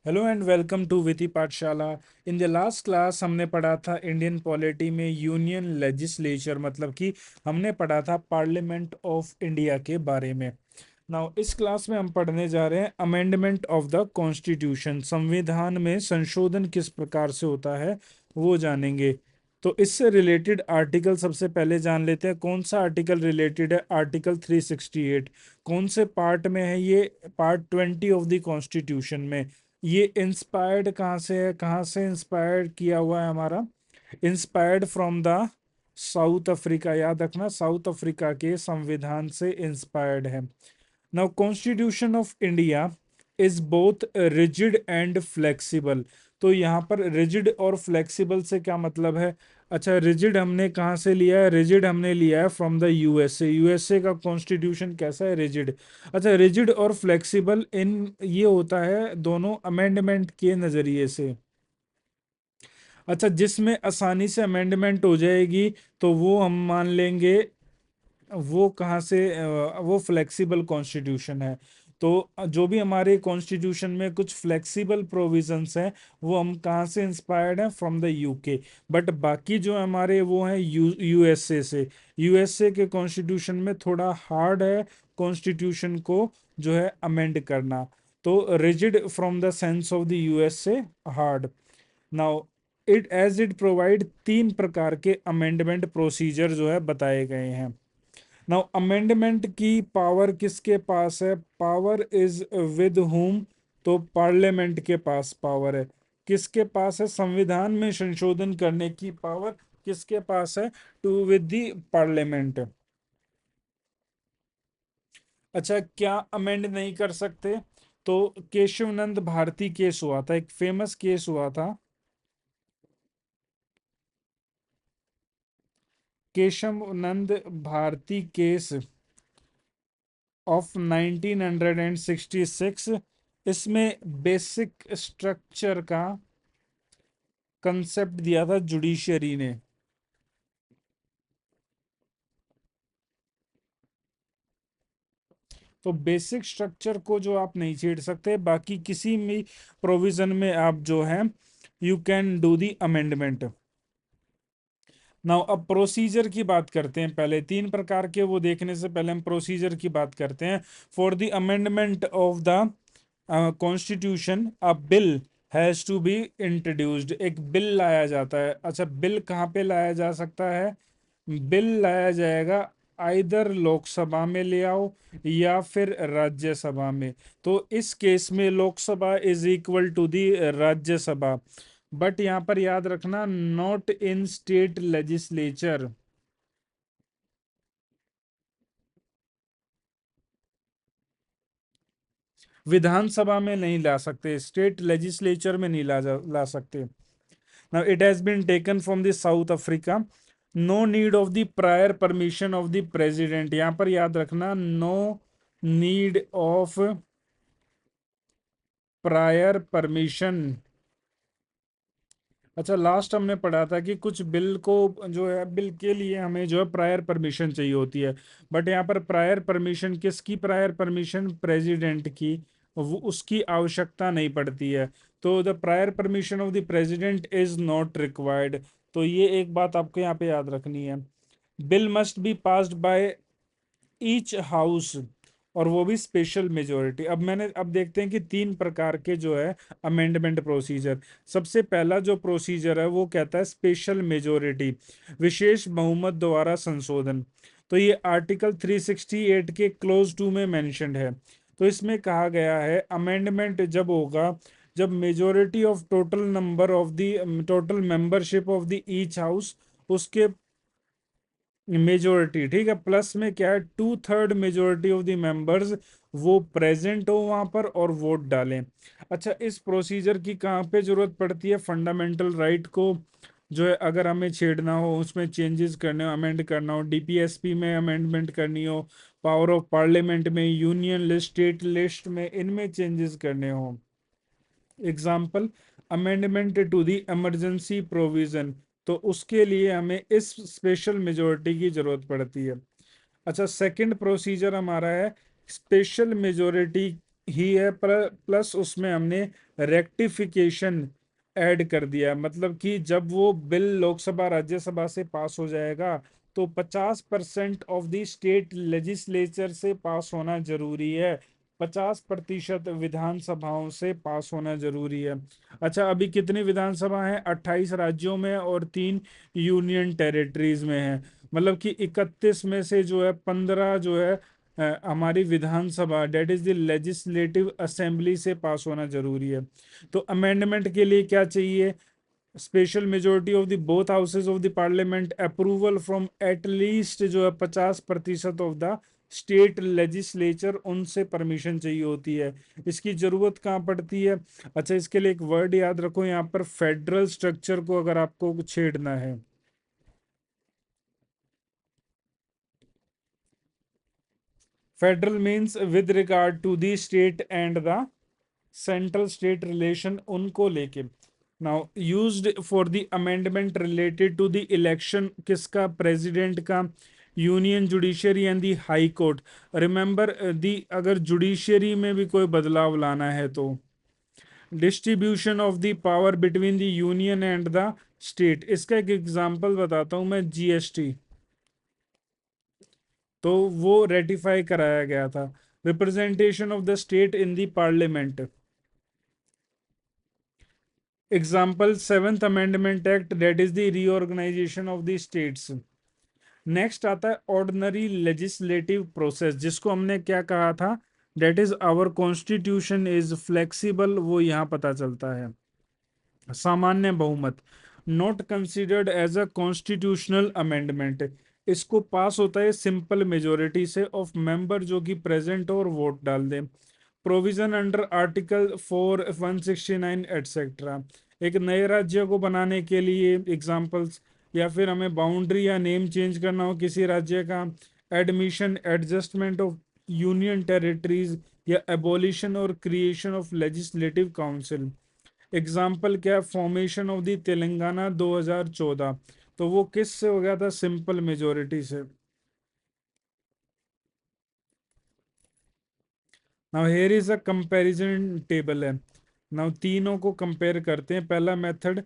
Hello and welcome to विधि पाठशाला। In the last class हमने पढ़ा था इंडियन पॉलिटी में यूनियन लेजिस्लेचर, मतलब कि हमने पढ़ा था पार्लियामेंट ऑफ इंडिया के बारे में। नाउ इस क्लास में हम पढ़ने जा रहे हैं अमेंडमेंट ऑफ द कॉन्स्टिट्यूशन। संविधान में संशोधन किस प्रकार से होता है वो जानेंगे। तो इससे रिलेटेड आर्टिकल सबसे पहले जान लेते हैं। कौन सा आर्टिकल रिलेटेड है? आर्टिकल 368। कौन से पार्ट में है ये? पार्ट 20 ऑफ द कॉन्स्टिट्यूशन में। ये इंस्पायर्ड कहाँ से है? कहाँ से इंस्पायर्ड किया हुआ है हमारा? Inspired from the South Africa. याद रखना, साउथ अफ्रीका के संविधान से इंस्पायर्ड है। Now constitution of India is both rigid and flexible. तो यहाँ पर रिजिड और फ्लेक्सिबल से क्या मतलब है? अच्छा, रिजिड हमने कहाँ से लिया है? रिजिड हमने लिया है फ्रॉम द यूएसए। यूएसए का कॉन्स्टिट्यूशन कैसा है? रिजिड। अच्छा, रिजिड और फ्लेक्सिबल इन ये होता है दोनों अमेंडमेंट के नजरिए से। अच्छा, जिसमें आसानी से अमेंडमेंट हो जाएगी तो वो हम मान लेंगे वो कहाँ से वो फ्लेक्सिबल कॉन्स्टिट्यूशन है। तो जो भी हमारे कॉन्स्टिट्यूशन में कुछ फ्लेक्सिबल प्रोविजंस हैं वो हम कहाँ से इंस्पायर्ड हैं? From the UK. बट बाकी जो हमारे वो हैं यूएसए से। यूएसए के कॉन्स्टिट्यूशन में थोड़ा हार्ड है कॉन्स्टिट्यूशन को जो है अमेंड करना। तो rigid from the sense of the USA, hard. Now it provide तीन प्रकार के अमेंडमेंट प्रोसीजर जो है बताए गए हैं। नाउ अमेंडमेंट की पावर किसके पास है? Power is with whom. तो पार्लियामेंट के पास पावर है। किसके पास है? संविधान में संशोधन करने की पावर किसके पास है? To with the parliament. अच्छा, क्या अमेंड नहीं कर सकते? तो केशवनंद भारती केस हुआ था, एक फेमस केस हुआ था। केशवनंद भारती केस ऑफ 1966। इसमें बेसिक स्ट्रक्चर का कंसेप्ट दिया था जुडिशरी ने। तो बेसिक स्ट्रक्चर को जो आप नहीं छेड़ सकते, बाकी किसी भी प्रोविजन में आप जो है you can do the amendment. Now अब प्रोसीजर की बात करते हैं। पहले तीन प्रकार के वो देखने से पहले हम प्रोसीजर की बात करते हैं। For the amendment of the constitution a bill has to be introduced. एक बिल लाया जाता है। अच्छा, बिल कहाँ पे लाया जा सकता है? बिल लाया जाएगा आइदर लोकसभा में ले आओ या फिर राज्यसभा में। तो इस केस में Lok Sabha is equal to the Rajya Sabha. But यहाँ पर याद रखना, not in state legislature. Vidhan Sabha में नहीं ला सकते, स्टेट लेजिस्लेचर में नहीं ला सकते। Now it has been taken from the South Africa. No need of the prior permission of the president. यहाँ पर याद रखना, no need of prior permission. अच्छा, लास्ट हमने पढ़ा था कि कुछ बिल को जो है, बिल के लिए हमें जो है प्रायर परमिशन चाहिए होती है। बट यहाँ पर प्रायर परमिशन किसकी? प्रायर परमिशन प्रेसिडेंट की। वो उसकी आवश्यकता नहीं पड़ती है। तो the prior permission of the president is not required. तो ये एक बात आपको यहाँ पे याद रखनी है। Bill must be passed by each house, और वो भी स्पेशल मेजोरिटी। अब देखते हैं कि तीन प्रकार के जो है अमेंडमेंट प्रोसीजर। सबसे पहला जो प्रोसीजर है वो कहता है स्पेशल मेजोरिटी, विशेष बहुमत द्वारा संशोधन। तो ये आर्टिकल 368 के क्लोज टू में मेंशन्ड है। तो इसमें कहा गया है अमेंडमेंट जब होगा जब majority of total number of the total membership of the each house, उसके मेजोरिटी, ठीक है, प्लस में क्या है, 2/3 मेजोरिटी ऑफ द मेंबर्स वो प्रेजेंट हो वहां पर और वोट डालें। अच्छा, इस प्रोसीजर की कहाँ पे जरूरत पड़ती है? फंडामेंटल राइट को जो है अगर हमें छेड़ना हो, उसमें चेंजेस करने हो, अमेंड करना हो, डीपीएसपी में अमेंडमेंट करनी हो, पावर ऑफ पार्लियामेंट में, यूनियन लिस्ट, स्टेट लिस्ट में, इनमें चेंजेस करने हो। Example, amendment to the emergency provision. तो उसके लिए हमें इस स्पेशल मेजोरिटी की जरूरत पड़ती है। अच्छा, सेकंड प्रोसीजर हमारा है स्पेशल मेजोरिटी ही है, प्लस उसमें हमने रेक्टिफिकेशन ऐड कर दिया। मतलब कि जब वो बिल लोकसभा राज्यसभा से पास हो जाएगा तो 50% ऑफ द स्टेट लेजिस्लेचर से पास होना जरूरी है, 50% विधानसभाओं से पास होना जरूरी है। अच्छा, अभी कितनी विधानसभा है? 28 राज्यों में और 3 यूनियन टेरिटरीज में है। मतलब कि 31 में से जो है 15 जो है हमारी विधानसभा, that is the legislative assembly से पास होना जरूरी है। तो अमेंडमेंट के लिए क्या चाहिए? Special majority of the both houses of the parliament, approval from at least जो है 50% ऑफ द स्टेट लेजिस्लेचर, उनसे परमिशन चाहिए होती है। इसकी जरूरत कहाँ पड़ती है? अच्छा, इसके लिए एक वर्ड याद रखो यहाँ पर, फेडरल स्ट्रक्चर को अगर आपको छेड़ना है। Federal means with regard to the state and the central state relation, उनको लेके। Now used for the amendment related to the election किसका? प्रेसिडेंट का, union judiciary and the high court. Remember the, अगर जुडिशरी में भी कोई बदलाव लाना है तो distribution of the power between the union and the state. इसका एक एग्जांपल बताता हूं मैं, जीएसटी। तो वो रेटिफाई कराया गया था। Representation of the state in the parliament, example seventh amendment act, that is the reorganisation of the states. Next आता है ऑर्डिनरी लेजिस्लेटिव प्रोसेस, जिसको हमने क्या कहा था? That is our constitution is flexible, वो यहाँ पता चलता है। सामान्य बहुमत, not considered as a constitutional amendment, इसको पास होता है सिंपल मेजोरिटी से ऑफ मेंबर जो कि प्रेजेंट और वोट डाल दें। प्रोविजन अंडर आर्टिकल 4 169 एटसेट्रा, एक नए राज्य को बनाने के लिए एग्जांपल्स, या फिर हमें बाउंड्री या नेम चेंज करना हो किसी राज्य का, admission adjustment of union territories, या एबॉलिशन और creation of legislative council. Example क्या? फॉर्मेशन ऑफ द तेलंगाना 2014, तो वो किस से हो गया था? सिंपल मेजोरिटी से। Now here is a comparison table है। नाउ तीनों को कंपेयर करते हैं। पहला मेथड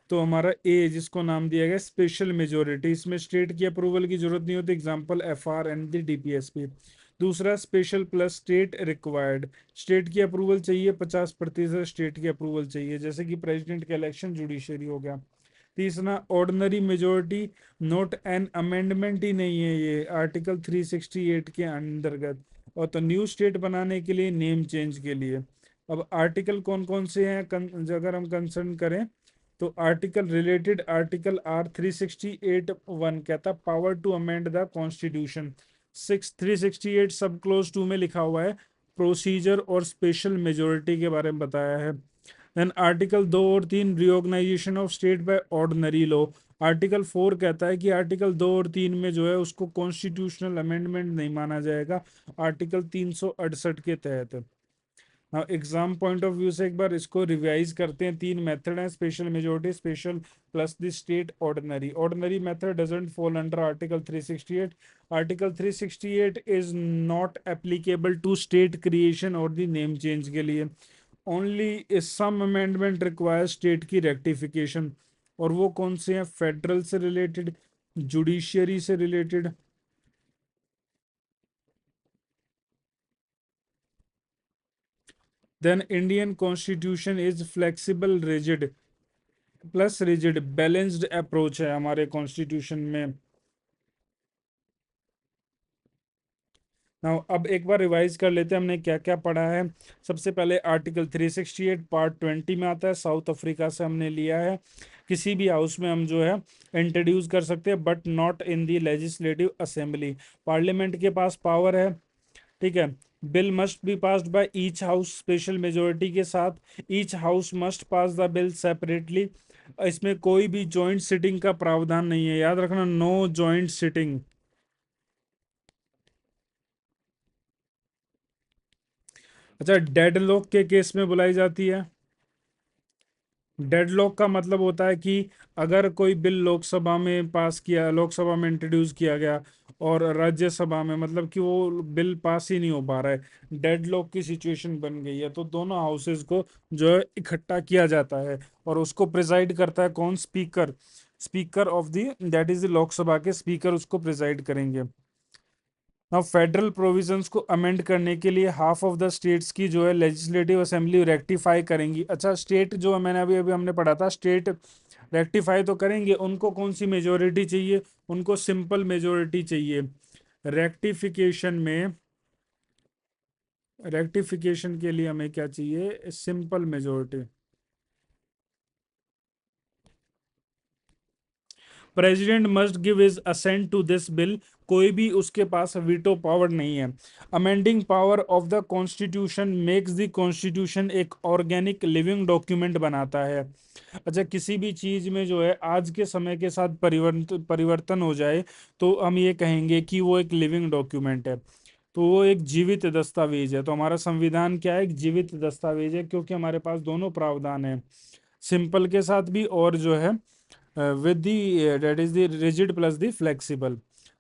तो हमारा ए, जिसको नाम दिया गया स्पेशल मेजोरिटी, इसमें स्टेट की अप्रूवल की जरूरत नहीं होती, example FR and the DPSP. दूसरा special plus state required, state की अप्रूवल चाहिए, 50% स्टेट की अप्रूवल चाहिए, जैसे कि प्रेसिडेंट का इलेक्शन, जुडिशरी हो गया। तीसरा ordinary majority, note an amendment ही नहीं है ये, आर्टिकल 368 के अंतर्गत। और तो न्यू स्टेट बनाने के लिए, नेम चेंज के लिए। अब आर्टिकल कौन कौन से हैं अगर हम कंसर्न करें, तो आर्टिकल रिलेटेड, आर्टिकल आर 368(1) कहता power to amend the constitution. 368 sub close 2 में लिखा हुआ है, प्रोसीजर और स्पेशल मेजोरिटी के बारे में बताया है। देन आर्टिकल 2 और 3, reorganisation of state by ordinary law. Article 4 कहता है कि आर्टिकल 2 और 3 में जो है उसको कॉन्स्टिट्यूशनल अमेंडमेंट नहीं माना जाएगा, आर्टिकल 368 के तहत। हाँ, एग्जाम पॉइंट ऑफ व्यू से एक बार इसको रिवाइज करते हैं। तीन मेथड हैं, special majority, special plus the state, ordinary. Ordinary method doesn't fall under article 368। Article 368 is not applicable to state creation और द नेम चेंज के लिए। Only some amendment require state की रेक्टिफिकेशन। और वो कौन से हैं? फेडरल से रिलेटेड, जुडिशियरी से related. Then Indian constitution is flexible rigid, plus rigid, balanced approach है हमारे कॉन्स्टिट्यूशन में। नाउ अब एक बार रिवाइज कर लेते हैं हमने क्या क्या पढ़ा है। सबसे पहले आर्टिकल 368 पार्ट 20 में आता है, साउथ अफ्रीका से हमने लिया है। किसी भी हाउस में हम जो है इंट्रोड्यूस कर सकते हैं, but not in the legislative assembly. Parliament के पास पावर है, ठीक है। Bill must be passed by each house, special majority के साथ। Each house must pass the bill separately. इसमें कोई भी जॉइंट सिटिंग का प्रावधान नहीं है, याद रखना, नो जॉइंट सिटिंग। अच्छा, डेडलॉक के केस में बुलाई जाती है। डेडलॉक का मतलब होता है कि अगर कोई बिल लोकसभा में पास किया, लोकसभा में इंट्रोड्यूस किया गया और राज्यसभा में, मतलब कि वो बिल पास ही नहीं हो पा रहा है, डेडलॉक की सिचुएशन बन गई है, तो दोनों हाउसेस को जो है इकट्ठा किया जाता है और उसको प्रिजाइड करता है कौन? Speaker. Speaker of the, that is the Lok Sabha के स्पीकर उसको प्रिजाइड करेंगे। अब फेडरल प्रोविजंस को अमेंड करने के लिए हाफ ऑफ द स्टेट्स की जो है लेजिस्लेटिव असेंबली रेक्टिफाई करेंगी। अच्छा, स्टेट जो मैंने अभी अभी हमने पढ़ा था, स्टेट रेक्टिफाई तो करेंगे, उनको कौन सी मेजोरिटी चाहिए? उनको सिंपल मेजोरिटी चाहिए। रेक्टिफिकेशन में, रेक्टिफिकेशन के लिए हमें क्या चाहिए? Simple majority. President must give his assent to this bill, कोई भी उसके पास वीटो पावर नहीं है। Amending power of the constitution makes the constitution एक ऑर्गेनिक लिविंग डॉक्यूमेंट बनाता है। अच्छा, किसी भी चीज में जो है आज के समय के साथ परिवर्तन परिवर्तन हो जाए तो हम ये कहेंगे कि वो एक लिविंग डॉक्यूमेंट है, तो वो एक जीवित दस्तावेज है। तो हमारा संविधान क्या है? एक जीवित दस्तावेज है, क्योंकि हमारे पास दोनों प्रावधान है, सिंपल के साथ भी और जो है with the, that is the rigid plus the flexible.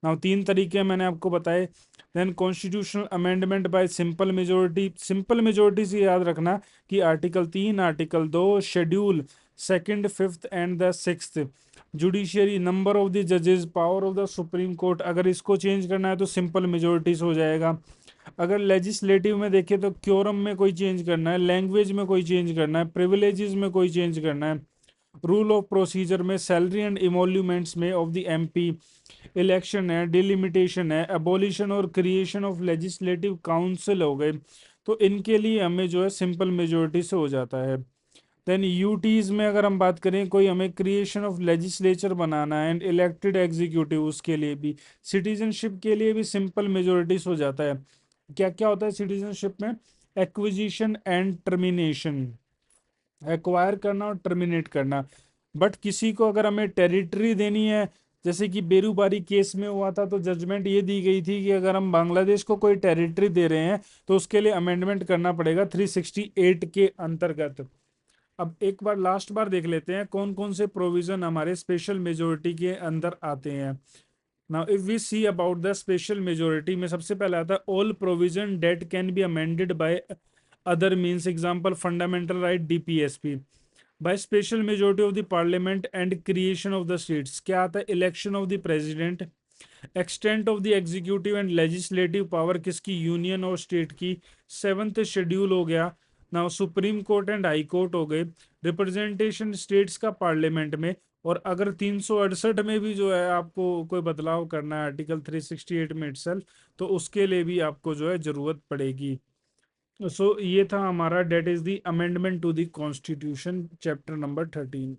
Now तीन तरीके मैंने आपको बताए। Then constitutional amendment by simple majority. Simple majority से याद रखना कि article 3, article 2, schedule second, fifth and the sixth, judiciary, number of the जजेस, power of the supreme court, अगर इसको चेंज करना है तो सिंपल मेजोरिटी से हो जाएगा। अगर लेजिस्लेटिव में देखें तो क्योरम में कोई चेंज करना है, लैंग्वेज में कोई चेंज करना है, प्रिविलेजेस में कोई चेंज करना है, रूल ऑफ प्रोसीजर में, सैलरी एंड इमोल्यूमेंट्स में ऑफ द एमपी, इलेक्शन है, डिलिमिटेशन है, एबॉलिशन और क्रिएशन ऑफ लेजिस्लेटिव काउंसिल हो गए, तो इनके लिए हमें जो है सिंपल मेजोरिटी से हो जाता है। देन यूटीज में अगर हम बात करें, कोई हमें क्रिएशन ऑफ लेजिस्लेचर बनाना है एंड इलेक्टेड एग्जीक्यूटिव, उसके लिए भी, सिटीजनशिप के लिए भी सिंपल मेजोरिटी से हो जाता है। क्या क्या होता है सिटीजनशिप में? एक्विजिशन एंड टर्मिनेशन, एक्वायर करना और टर्मिनेट करना। बट किसी को अगर हमें टेरिटरी देनी है, जैसे कि बेरूबारी केस में हुआ था, तो जजमेंट ये दी गई थी कि अगर हम बांग्लादेश को कोई टेरिटरी दे रहे हैं तो उसके लिए अमेंडमेंट करना पड़ेगा 368 के अंतर्गत। अब एक बार लास्ट बार देख लेते हैं कौन कौन से प्रोविजन हमारे स्पेशल मेजोरिटी के अंदर आते हैं। Now if we see about the special majority में सबसे पहले आता है all provision that can be amended by other means, example fundamental right, DPSP, by special majority of the parliament and creation of the states. क्या आता है? Election of the president, extent of the executive and legislative power, किसकी? Union और state की, seventh schedule हो गया। Now supreme court and high court हो गए, रिप्रेजेंटेशन स्टेट्स का पार्लियामेंट में। और अगर 368 में भी जो है आपको कोई बदलाव करना है आर्टिकल 368 में इटसेल्फ, तो उसके लिए भी आपको जो है जरूरत पड़ेगी। सो ये था हमारा, that is the amendment to the constitution, chapter number 13।